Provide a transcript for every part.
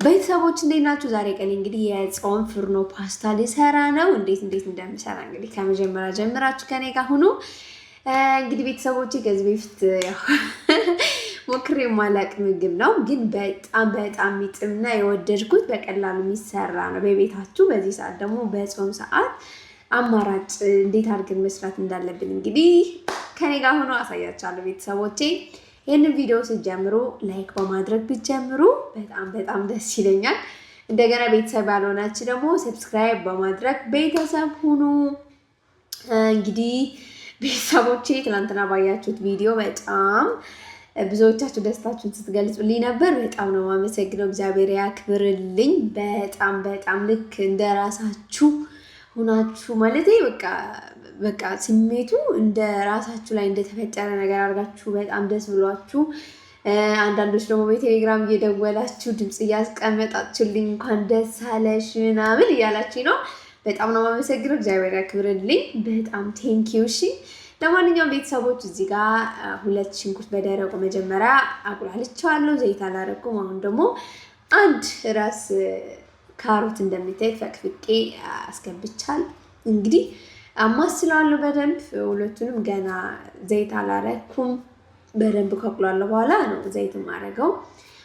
ቤተሰቦች እንዴት ናችሁ? ዛሬ ቀን እንግዲህ የጾም ፍርኖ ፓስታ ሊሰራ ነው። እንዴት እንደምሰራ እንግዲህ ከመጀመሪያ ጀምራችሁ ከኔ ጋር ሁኑ። እንግዲህ ቤተሰቦች ከዚህ በፊት ሞክሬ የማላቅ ምግብ ነው፣ ግን በጣም የሚጥምና የወደድኩት በቀላሉ የሚሰራ ነው በቤታችሁ። በዚህ ሰዓት ደግሞ በጾም ሰዓት አማራጭ እንዴት አድርገን መስራት እንዳለብን እንግዲህ ከኔ ጋር ሁኑ አሳያችኋለሁ ቤተሰቦቼ። ይህንን ቪዲዮ ስትጀምሩ ላይክ በማድረግ ብትጀምሩ በጣም ደስ ይለኛል። እንደገና ቤተሰብ ያልሆናችሁ ደግሞ ሰብስክራይብ በማድረግ ቤተሰብ ሁኑ። እንግዲህ ቤተሰቦቼ ትናንትና ባያችሁት ቪዲዮ በጣም ብዙዎቻችሁ ደስታችሁን ስትገልጹልኝ ነበር። በጣም ነው የማመሰግነው። እግዚአብሔር ያክብርልኝ። በጣም ልክ እንደራሳችሁ ሁናችሁ ማለት በቃ ስሜቱ እንደ ራሳችሁ ላይ እንደተፈጠረ ነገር አድርጋችሁ በጣም ደስ ብሏችሁ፣ አንዳንዶች ደግሞ በቴሌግራም እየደወላችሁ ድምጽ እያስቀመጣችሁልኝ እንኳን ደስ አለሽ ምናምን እያላችሁ ነው። በጣም ነው የማመሰግነው። እግዚአብሔር ያክብርልኝ። በጣም ቴንኪው። እሺ፣ ለማንኛውም ቤተሰቦች እዚህ ጋር 2 ሽንኩርት በደረቁ መጀመሪያ አቁላልቻለሁ፣ ዘይት አላረኩም። አሁን ደግሞ አንድ ራስ ካሮት እንደምታዩት ፈቅፍቄ አስገብቻለሁ። እንግዲህ አማስላለሁ በደንብ። ሁለቱንም ገና ዘይት አላረኩም። በደንብ ከቁላለሁ በኋላ ነው ዘይት ማረገው።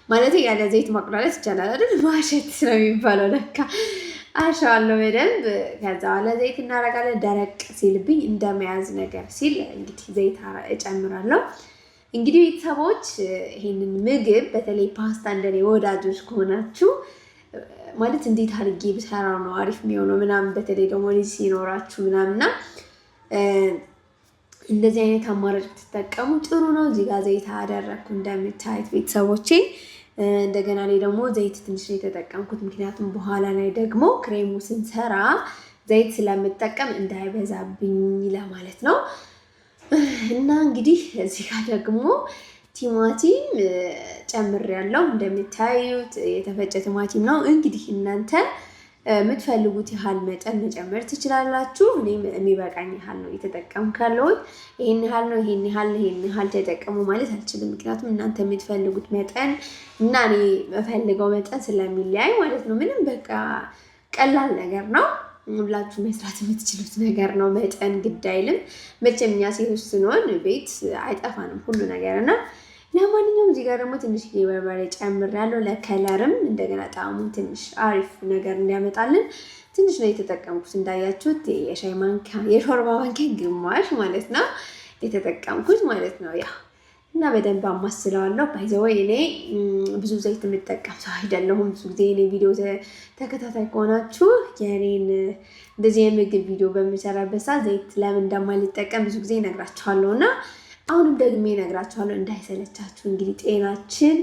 ማለት ያለ ዘይት ማቁላላት ይቻላል አይደል? ማሸት ነው የሚባለው ለካ። አሻዋለሁ በደንብ። ከዛ በኋላ ዘይት እናረጋለን። ደረቅ ሲልብኝ እንደመያዝ ነገር ሲል እንግዲህ ዘይት እጨምራለሁ። እንግዲህ ቤተሰቦች ይሄንን ምግብ በተለይ ፓስታ እንደኔ ወዳጆች ከሆናችሁ ማለት እንዴት አድርጌ ብሰራው ነው አሪፍ የሚሆነው ምናምን፣ በተለይ ደግሞ ልጅ ሲኖራችሁ ምናምንና እንደዚህ አይነት አማራጭ ብትጠቀሙ ጥሩ ነው። እዚህ ጋር ዘይት አደረግኩ እንደምታዩት ቤተሰቦቼ። እንደገና ላይ ደግሞ ዘይት ትንሽ ነው የተጠቀምኩት፣ ምክንያቱም በኋላ ላይ ደግሞ ክሬሙ ስንሰራ ዘይት ስለምጠቀም እንዳይበዛብኝ ለማለት ነው። እና እንግዲህ እዚህ ጋር ደግሞ ቲማቲም ጨምሬያለሁ። እንደምታዩት የተፈጨ ቲማቲም ነው። እንግዲህ እናንተ የምትፈልጉት ያህል መጠን መጨመር ትችላላችሁ። እኔም የሚበቃኝ ያህል ነው የተጠቀምኩ ያለሁት። ይሄን ያህል ነው ይሄን ያህል ተጠቀሙ ማለት አልችልም፣ ምክንያቱም እናንተ የምትፈልጉት መጠን እና እኔ የምፈልገው መጠን ስለሚለያይ ማለት ነው። ምንም በቃ ቀላል ነገር ነው ብላችሁ መስራት የምትችሉት ነገር ነው። መጠን ግድ አይልም። መቼም እኛ ሴቶች ስንሆን ቤት አይጠፋንም ሁሉ ነገር እና ለማንኛውም እዚህ ጋር ደግሞ ትንሽ በርበሬ ጨምሬያለሁ፣ ለከለርም እንደገና ጣዕሙን ትንሽ አሪፍ ነገር እንዲያመጣልን ትንሽ ነው የተጠቀምኩት። እንዳያችሁት የሻይ ማንኪያ የሾርባ ማንኪያ ግማሽ ማለት ነው የተጠቀምኩት ማለት ነው። ያ እና በደንብ አማስለዋለሁ። ባይዘወይ እኔ ብዙ ዘይት የምጠቀም ሰው አይደለሁም። ብዙ ጊዜ እኔ ቪዲዮ ተከታታይ ከሆናችሁ የኔን እንደዚህ የምግብ ቪዲዮ በምሰራበት ሰዓት ዘይት ለምን እንደማልጠቀም ብዙ ጊዜ እነግራችኋለሁ እና አሁንም ደግሜ እነግራችኋለሁ እንዳይሰለቻችሁ። እንግዲህ ጤናችን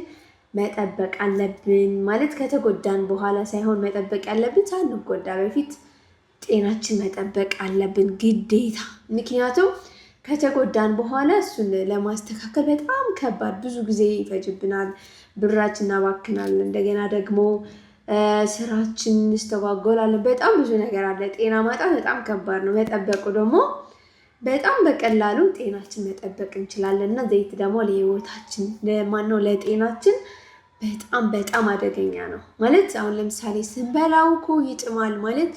መጠበቅ አለብን ማለት ከተጎዳን በኋላ ሳይሆን መጠበቅ ያለብን ሳንጎዳ በፊት ጤናችን መጠበቅ አለብን ግዴታ። ምክንያቱም ከተጎዳን በኋላ እሱን ለማስተካከል በጣም ከባድ ብዙ ጊዜ ይፈጅብናል፣ ብራችን እናባክናለን፣ እንደገና ደግሞ ስራችን እንስተጓጎላለን። በጣም ብዙ ነገር አለ። ጤና ማጣት በጣም ከባድ ነው። መጠበቁ ደግሞ በጣም በቀላሉ ጤናችን መጠበቅ እንችላለን። እና ዘይት ደግሞ ለህይወታችን ለጤናችን በጣም አደገኛ ነው ማለት። አሁን ለምሳሌ ስንበላው እኮ ይጥማል ማለት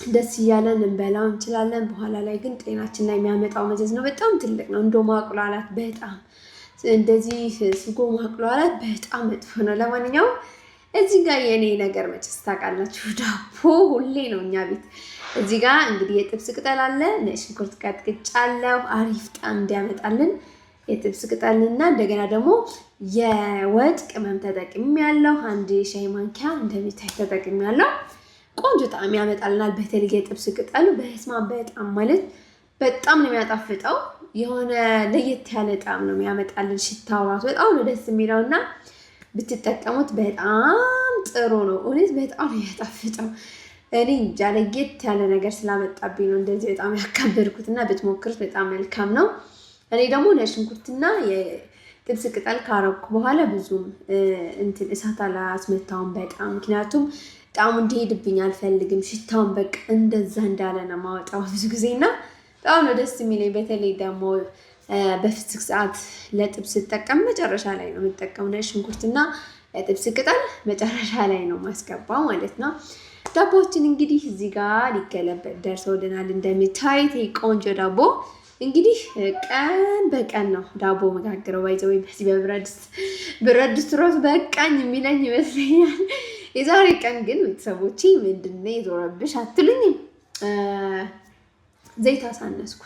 ደስ እያለን እንበላው እንችላለን። በኋላ ላይ ግን ጤናችን ላይ የሚያመጣው መዘዝ ነው በጣም ትልቅ ነው። እንዶ ማቁላላት በጣም እንደዚህ ስጎ ማቁላላት በጣም መጥፎ ነው። ለማንኛውም እዚህ ጋር የኔ ነገር መቼስ ታውቃላችሁ፣ ዳቦ ሁሌ ነው እኛ ቤት። እዚህ ጋር እንግዲህ የጥብስ ቅጠል አለ፣ ነጭ ሽንኩርት ቀጥቅጫለሁ አሪፍ ጣዕም እንዲያመጣልን የጥብስ ቅጠልና እንደገና ደግሞ የወጥ ቅመም ተጠቅሜያለሁ። 1 ሻይ ማንኪያ እንደሚታይ ተጠቅሜያለሁ። ቆንጆ ጣዕም ያመጣልናል። በተለይ የጥብስ ቅጠሉ በጣም ማለት በጣም ነው የሚያጣፍጠው። የሆነ ለየት ያለ ጣዕም ነው የሚያመጣልን። ሽታው ራሱ በጣም ነው ደስ የሚለውና ብትጠቀሙት በጣም ጥሩ ነው። እውነት በጣም ነው ያጣፍጠው። እኔ እንጃ ለየት ያለ ነገር ስላመጣብኝ ነው እንደዚህ በጣም ያካበድኩትና ብትሞክሩት በጣም መልካም ነው። እኔ ደግሞ ነጭ ሽንኩርትና የጥብስ ቅጠል ካረኩ በኋላ ብዙም እሳት አላስመታውም በጣም፣ ምክንያቱም ጣዕሙ እንዲሄድብኝ አልፈልግም። ሽታውን በቃ እንደዛ እንዳለ ነው ማወጣው ብዙ ጊዜና በጣም ነው ደስ የሚለኝ። በተለይ ደግሞ በፍስክ ሰዓት ለጥብስ ስጠቀም መጨረሻ ላይ ነው የምጠቀመው ነጭ ሽንኩርትና ጥብስ ቅጠል መጨረሻ ላይ ነው ማስገባው ማለት ነው። ዳቦችን እንግዲህ እዚህ ጋር ሊገለበጥ ደርሰውልናል። እንደምታዩት ቆንጆ ዳቦ እንግዲህ ቀን በቀን ነው ዳቦ መጋገረው ባይዘው በዚህ ብረት ድስት ራሱ በቃኝ የሚለኝ ይመስለኛል። የዛሬ ቀን ግን ቤተሰቦቼ ምንድነው የዞረብሽ አትሉኝም? ዘይት አሳነስኩ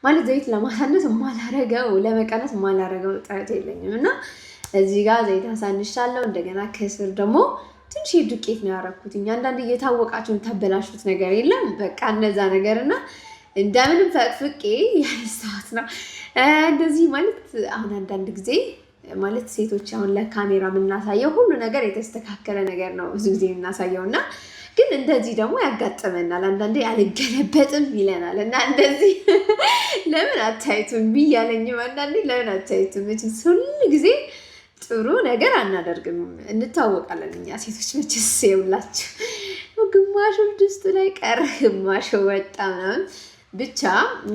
ማለት ዘይት ለማሳነስ ማላረገው ለመቀነስ ማላረገው ጥረት የለኝም እና እዚህ ጋር ዘይት አሳንሻለሁ። እንደገና ከስር ደግሞ ትንሽ ዱቄት ነው ያደረኩት። አንዳንድ እየታወቃችሁ ተበላሹት ነገር የለም በቃ እነዛ ነገርና እንደምንም ፈቅፍቄ ያነሳሁት ነው እንደዚህ ማለት። አሁን አንዳንድ ጊዜ ማለት ሴቶች አሁን ለካሜራ የምናሳየው ሁሉ ነገር የተስተካከለ ነገር ነው ብዙ ጊዜ የምናሳየውና ግን እንደዚህ ደግሞ ያጋጥመናል። አንዳንዴ አልገለበጥም ይለናል እና እንደዚህ ለምን አታይቱም ብያለኝም አንዳንዴ ለምን አታይቱም መቼስ ሁሉ ጊዜ ጥሩ ነገር አናደርግም። እንታወቃለን እኛ ሴቶች መቼስ ይውላችሁ ግማሹ ድስቱ ላይ ቀረ ግማሹ ወጣ ምናምን ብቻ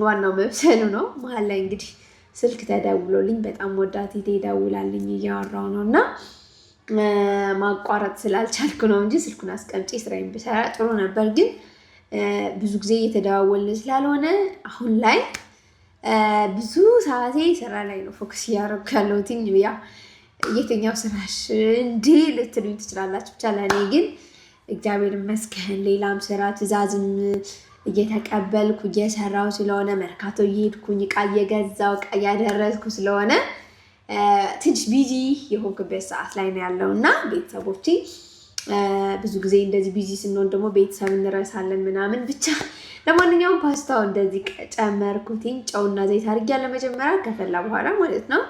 ዋናው መብሰሉ ነው። መሀል ላይ እንግዲህ ስልክ ተደውሎልኝ በጣም ወዳት ይደውላልኝ እያወራው ነውና ማቋረጥ ስላልቻልኩ ነው እንጂ ስልኩን አስቀምጬ ስራዬን ብሰራ ጥሩ ነበር። ግን ብዙ ጊዜ እየተደዋወልን ስላልሆነ አሁን ላይ ብዙ ሰዓቴ ስራ ላይ ነው ፎከስ እያደረኩ ያለሁት። ያ የትኛው ስራሽ እንዴ ልትሉኝ ትችላላችሁ። ብቻ ለእኔ ግን እግዚአብሔር ይመስገን ሌላም ስራ ትዕዛዝም እየተቀበልኩ እየሰራው ስለሆነ መርካቶ እየሄድኩኝ እቃ እየገዛው እቃ እያደረስኩ ስለሆነ ትንሽ ቢዚ የሆንኩበት ሰዓት ላይ ነው ያለው እና ቤተሰቦቼ ብዙ ጊዜ እንደዚህ ቢዚ ስንሆን ደግሞ ቤተሰብ እንረሳለን ምናምን። ብቻ ለማንኛውም ፓስታው እንደዚህ ጨመርኩትኝ። ጨውና ዘይት አድርጌያለሁ መጀመሪያ ከፈላ በኋላ ማለት ነው።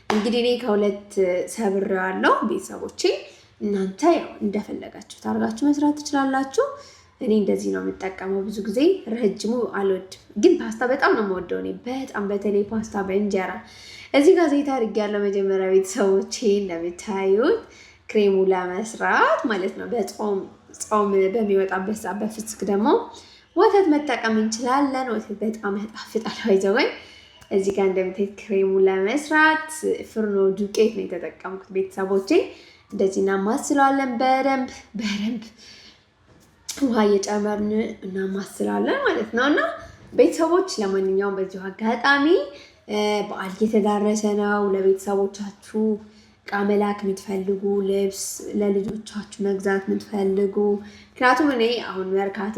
እንግዲህ እኔ ከሁለት ሰብሬዋለሁ ቤተሰቦቼ። እናንተ ያው እንደፈለጋችሁ ታርጋችሁ መስራት ትችላላችሁ። እኔ እንደዚህ ነው የምጠቀመው። ብዙ ጊዜ ረጅሙ አልወድም፣ ግን ፓስታ በጣም ነው የምወደው እኔ በጣም በተለይ ፓስታ በእንጀራ። እዚህ ጋር ዘይት አድርጌያለሁ መጀመሪያ ቤተሰቦቼ እንደምታዩት ክሬሙ ለመስራት ማለት ነው። ጾም በሚወጣበት ሰዓት በፍስክ ደግሞ ወተት መጠቀም እንችላለን። ወተት በጣም ያጣፍጣል ባይዘወይ። እዚህ ጋር እንደምታዩት ክሬሙ ለመስራት ፍርኖ ዱቄት ነው የተጠቀምኩት ቤተሰቦቼ። እንደዚህ እናማስለዋለን በደንብ ውሃ እየጨመርን እናማስላለን ማለት ነው። እና ቤተሰቦች ለማንኛውም በዚሁ አጋጣሚ በዓል እየተዳረሰ ነው። ለቤተሰቦቻችሁ እቃ መላክ የምትፈልጉ ልብስ ለልጆቻችሁ መግዛት የምትፈልጉ ምክንያቱም እኔ አሁን መርካቶ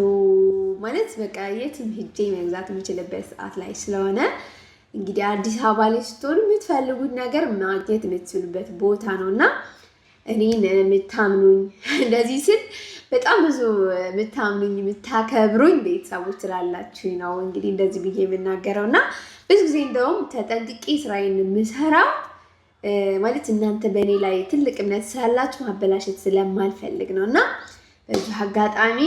ማለት በቃ የትም ሄጄ መግዛት የምችልበት ሰዓት ላይ ስለሆነ እንግዲህ አዲስ አበባ ላይ ስትሆኑ የምትፈልጉት ነገር ማግኘት የምትችሉበት ቦታ ነው እና እኔን የምታምኑኝ እንደዚህ ስል በጣም ብዙ የምታምኑኝ የምታከብሩኝ ቤተሰቦች ስላላችሁኝ ነው እንግዲህ እንደዚህ ብዬ የምናገረው እና ብዙ ጊዜ እንደውም ተጠንቅቄ ስራዬን የምሰራው ማለት እናንተ በእኔ ላይ ትልቅ እምነት ስላላችሁ ማበላሸት ስለማልፈልግ ነው። እና በዚህ አጋጣሚ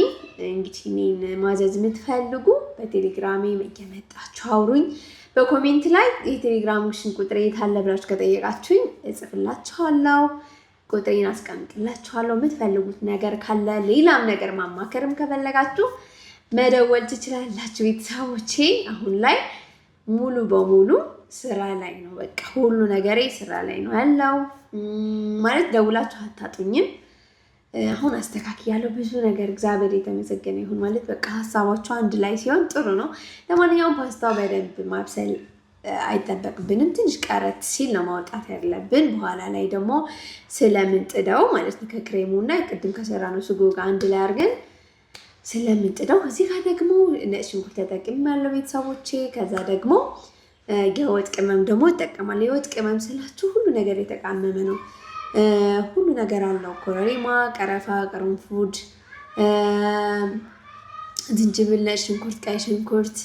እንግዲህ እኔን ማዘዝ የምትፈልጉ በቴሌግራሜ እየመጣችሁ አውሩኝ። በኮሜንት ላይ የቴሌግራምሽን ቁጥር የት አለ ብላችሁ ከጠየቃችሁኝ እጽፍላችኋለሁ። ቁጥሬን አስቀምጥላችኋለሁ። የምትፈልጉት ነገር ካለ ሌላም ነገር ማማከርም ከፈለጋችሁ መደወል ትችላላችሁ። ቤተሰቦቼ አሁን ላይ ሙሉ በሙሉ ስራ ላይ ነው። በቃ ሁሉ ነገሬ ስራ ላይ ነው ያለው ማለት ደውላችሁ አታጡኝም። አሁን አስተካክያለሁ ብዙ ነገር እግዚአብሔር የተመሰገነ ይሁን ማለት በቃ ሀሳባችሁ አንድ ላይ ሲሆን ጥሩ ነው። ለማንኛውም ፓስታው በደንብ ማብሰል አይጠበቅብንም። ትንሽ ቀረት ሲል ነው ማውጣት ያለብን። በኋላ ላይ ደግሞ ስለምንጥደው ማለት ነው ከክሬሙና ቅድም ከሰራነው ስጎ ጋር አንድ ላይ አድርገን ስለምንጥደው። እዚህ ጋር ደግሞ ነጭ ሽንኩርት ተጠቅሜያለሁ ቤተሰቦቼ። ከዛ ደግሞ የወጥ ቅመም ደግሞ እጠቀማለሁ። የወጥ ቅመም ስላችሁ ሁሉ ነገር የተቃመመ ነው። ሁሉ ነገር አለው። ኮረሪማ፣ ቀረፋ፣ ቅርንፉድ፣ ዝንጅብል፣ ነጭ ሽንኩርት፣ ቀይ ሽንኩርት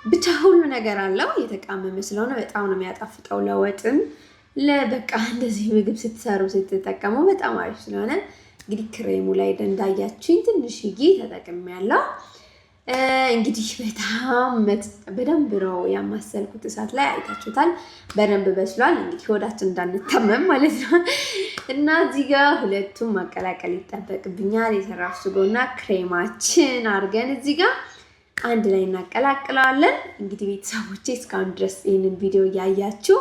ብቻ ሁሉ ነገር አለው። የተቃመመ ስለሆነ በጣም ነው የሚያጣፍጠው። ለወጥም ለበቃ እንደዚህ ምግብ ስትሰሩ ስትጠቀሙ በጣም አሪፍ ስለሆነ እንግዲህ ክሬሙ ላይ እንዳያችሁኝ ትንሽዬ ተጠቅሜያለሁ። እንግዲህ በጣም በደንብ ነው ያማሰልኩት። እሳት ላይ አይታችሁታል፣ በደንብ በስሏል። እንግዲህ ሆዳችን እንዳንታመም ማለት ነው። እና እዚህ ጋር ሁለቱም ማቀላቀል ይጠበቅብኛል። የሰራው ስጎና ክሬማችን አድርገን እዚህ ጋር አንድ ላይ እናቀላቅለዋለን። እንግዲህ ቤተሰቦቼ እስካሁን ድረስ ይህንን ቪዲዮ እያያችሁ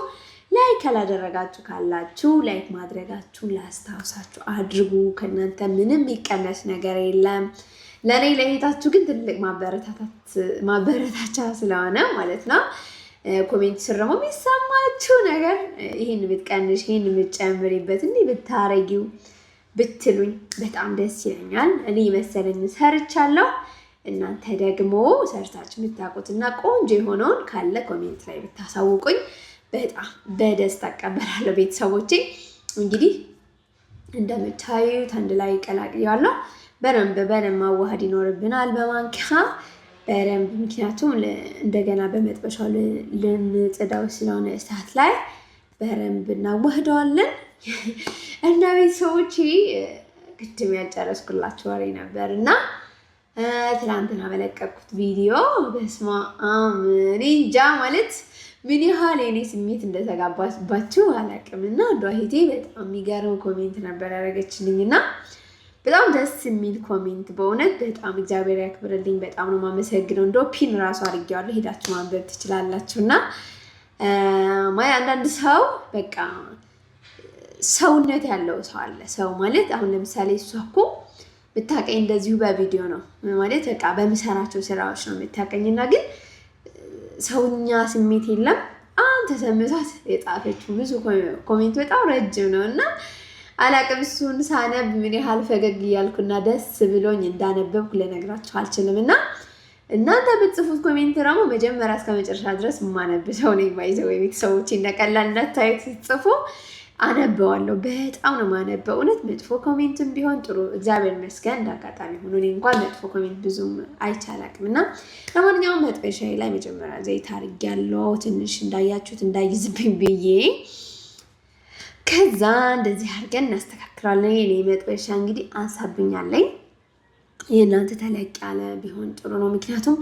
ላይክ ካላደረጋችሁ ካላችሁ ላይክ ማድረጋችሁን ላስታውሳችሁ አድርጉ። ከእናንተ ምንም የሚቀነስ ነገር የለም። ለእኔ ለእህታችሁ ግን ትልቅ ማበረታቻ ስለሆነ ማለት ነው። ኮሜንት ስር ደግሞ የሚሰማችሁ ነገር ይህን ብትቀንሽ፣ ይህን ብትጨምሪበት፣ እንዲህ ብታረጊው ብትሉኝ በጣም ደስ ይለኛል። እኔ መሰለኝ ሰርቻለሁ። እናንተ ደግሞ ሰርታችሁ የምታውቁትና ቆንጆ የሆነውን ካለ ኮሜንት ላይ ብታሳውቁኝ በጣም በደስታ እቀበላለሁ። ቤተሰቦቼ እንግዲህ እንደምታዩት አንድ ላይ ቀላቅያለሁ። በደንብ ማዋሃድ ይኖርብናል በማንኪያ በደንብ፣ ምክንያቱም እንደገና በመጥበሻው ልንጥዳው ስለሆነ እሳት ላይ በደንብ እናዋህደዋለን። እና ቤተሰቦቼ ቅድም ያልጨረስኩላችሁ ወሬ ነበር እና ትናንትና በለቀኩት ቪዲዮ በስመ አብ እኔ እንጃ ማለት ምን ያህል የኔ ስሜት እንደተጋባባችሁ አላውቅም። እና አንዷ እህቴ በጣም የሚገርም ኮሜንት ነበር ያደረገችልኝና በጣም ደስ የሚል ኮሜንት፣ በእውነት በጣም እግዚአብሔር ያክብርልኝ። በጣም ነው የማመሰግነው። እንደው ፒን ራሱ አድርጌዋለሁ፣ ሄዳችሁ ማንበብ ትችላላችሁ። እና አንዳንድ ሰው በቃ ሰውነት ያለው ሰው አለ። ሰው ማለት አሁን ለምሳሌ እሷ እኮ ብታቀኝ እንደዚሁ በቪዲዮ ነው ማለት በቃ በምሰራቸው ስራዎች ነው የምታቀኝና ግን ሰውኛ ስሜት የለም። አንተ ሰምታት የጻፈችው ብዙ ኮሜንት በጣም ረጅም ነው እና አላቅም። እሱን ሳነብ ምን ያህል ፈገግ እያልኩና ደስ ብሎኝ እንዳነበብኩ ልነግራችሁ አልችልም። እና እናንተ ብትጽፉት ኮሜንት ደግሞ መጀመሪያ እስከ መጨረሻ ድረስ የማነብ ሰው ነኝ። ባይዘው ቤተሰቦቼ እንደቀላል እንዳታዩት ስትጽፉ አነበዋለሁ። በጣም ነው የማነበው። እውነት መጥፎ ኮሜንትም ቢሆን ጥሩ እግዚአብሔር ይመስገን እንዳጋጣሚ ሆኖ እኔ እንኳን መጥፎ ኮሜንት ብዙም አይቻላቅም። እና ለማንኛውም መጥበሻዬ ላይ መጀመሪያ ዘይት አድርጌያለሁ፣ ትንሽ እንዳያችሁት እንዳይዝብኝ ብዬ። ከዛ እንደዚህ አድርገን እናስተካክላለን። የኔ መጥበሻ እንግዲህ አንሳብኛለኝ። የእናንተ ተለቅ ያለ ቢሆን ጥሩ ነው፣ ምክንያቱም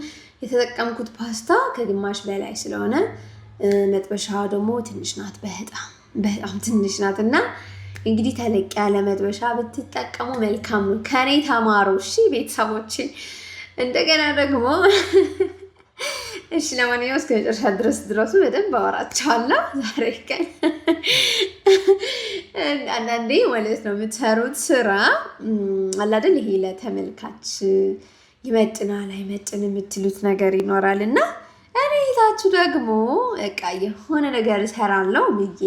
የተጠቀምኩት ፓስታ ከግማሽ በላይ ስለሆነ መጥበሻ ደግሞ ትንሽ ናት፣ በጣም ትንሽ ናት። እና እንግዲህ ተለቅ ያለ መጥበሻ ብትጠቀሙ መልካም ነው። ከኔ ተማሩ እሺ ቤተሰቦቼ። እንደገና ደግሞ እሺ ለማንኛውም እስከ መጨረሻ ድረሱ በደንብ አወራቸዋለሁ። ዛሬ ቀን አንዳንዴ ማለት ነው የምትሰሩት ስራ አላደል ይሄ ለተመልካች ይመጥናል አይመጥን የምትሉት ነገር ይኖራል እና እኔ ይዛችሁ ደግሞ በቃ የሆነ ነገር እሰራለሁ ብዬ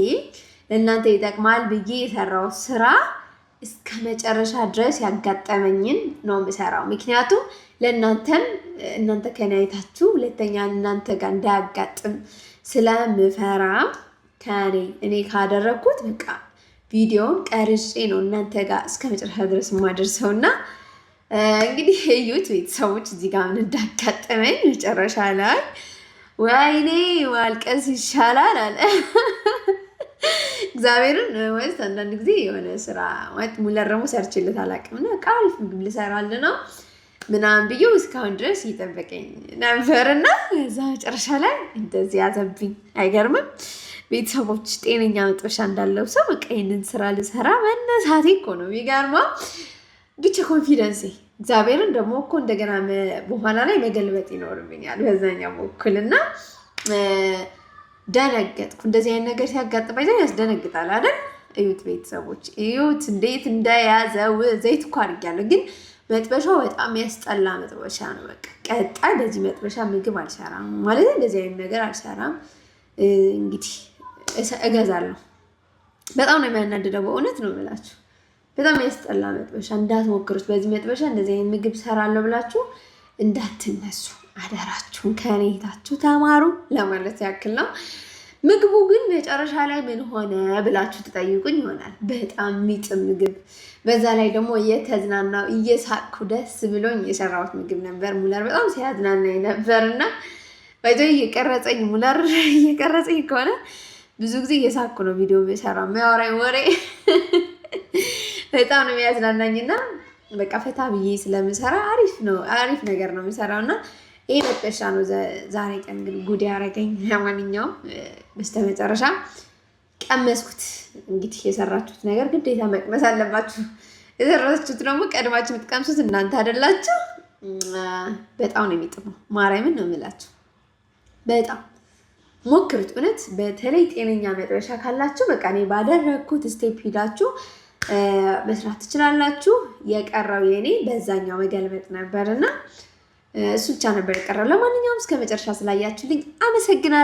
ለእናንተ ይጠቅማል ብዬ የሰራው ስራ እስከ መጨረሻ ድረስ ያጋጠመኝን ነው የምሰራው። ምክንያቱም ለእናንተም እናንተ ከኔ አይታችሁ ሁለተኛ እናንተ ጋር እንዳያጋጥም ስለምፈራ እኔ ካደረግኩት በቃ ቪዲዮውን ቀርጬ ነው እናንተ ጋር እስከ መጨረሻ ድረስ የማደርሰውና እንግዲህ እዩት ቤተሰቦች። እዚህ ጋር ምን እንዳጋጠመኝ መጨረሻ ላይ ወይኔ ማልቀስ ይሻላል አለ እግዚአብሔርን። ወይስ አንዳንድ ጊዜ የሆነ ስራ ማለት ሙለር ደግሞ ሰርችልት አላውቅምና ቃሪፍ ምግብ ልሰራል ነው ምናምን ብዬው እስካሁን ድረስ እየጠበቀኝ ነበርና እዛ መጨረሻ ላይ እንደዚህ ያዘብኝ። አይገርምም ቤተሰቦች? ጤነኛ መጥበሻ እንዳለው ሰው በቃ ይህንን ስራ ልሰራ መነሳቴ እኮ ነው የሚገርመው። ብቻ ኮንፊደንስ እግዚአብሔርን ደግሞ እኮ እንደገና በኋላ ላይ መገልበጥ ይኖርብኛል በዛኛው በኩልና ደነገጥኩ። እንደዚህ አይነት ነገር ሲያጋጥመኝ ያስደነግጣል አይደል? እዩት ቤተሰቦች፣ እዩት እንዴት እንደያዘው። ዘይት እኮ አድርጊያለሁ ግን መጥበሻው በጣም ያስጠላ መጥበሻ ነው። በቃ ቀጣይ በዚህ መጥበሻ ምግብ አልሰራም ማለት እንደዚህ አይነት ነገር አልሰራም። እንግዲህ እገዛለሁ። በጣም ነው የሚያናድደው፣ በእውነት ነው የምላችሁ። በጣም ያስጠላ መጥበሻ እንዳትሞክሩት። በዚህ መጥበሻ እንደዚህ አይነት ምግብ ሰራለሁ ብላችሁ እንዳትነሱ አደራችሁን። ከኔ ሄታችሁ ተማሩ ለማለት ያክል ነው። ምግቡ ግን መጨረሻ ላይ ምን ሆነ ብላችሁ ትጠይቁኝ ይሆናል። በጣም የሚጥም ምግብ፣ በዛ ላይ ደግሞ እየተዝናናው እየሳቅኩ ደስ ብሎኝ የሰራሁት ምግብ ነበር። ሙለር በጣም ሲያዝናናኝ ነበርና ባይዞ እየቀረጸኝ ሙለር እየቀረጸኝ ከሆነ ብዙ ጊዜ እየሳቅኩ ነው ቪዲዮ የሰራው። የሚያወራኝ ወሬ በጣም ነው የሚያዝናናኝና በቃ ፈታ ብዬ ስለምሰራ አሪፍ ነገር ነው የምሰራውና ይሄ መጥበሻ ነው ዛሬ ቀን ግን ጉድ ያደረገኝ። ለማንኛውም በስተመጨረሻ ቀመስኩት። እንግዲህ የሰራችሁት ነገር ግዴታ መቅመስ አለባችሁ። የሰራችሁት ደግሞ ቀድማችሁ የምትቀምሱት እናንተ አይደላችሁ። በጣም ነው የሚጥመው። ማርያምን ነው የምላችሁ። በጣም ሞክሩት። እውነት በተለይ ጤነኛ መጥበሻ ካላችሁ በቃ እኔ ባደረግኩት ስቴፕ ሂዳችሁ መስራት ትችላላችሁ። የቀረው የኔ በዛኛው መገልበጥ ነበርና እሱ ብቻ ነበር የቀረው። ለማንኛውም እስከ መጨረሻ ስላያችሁልኝ አመሰግናለሁ።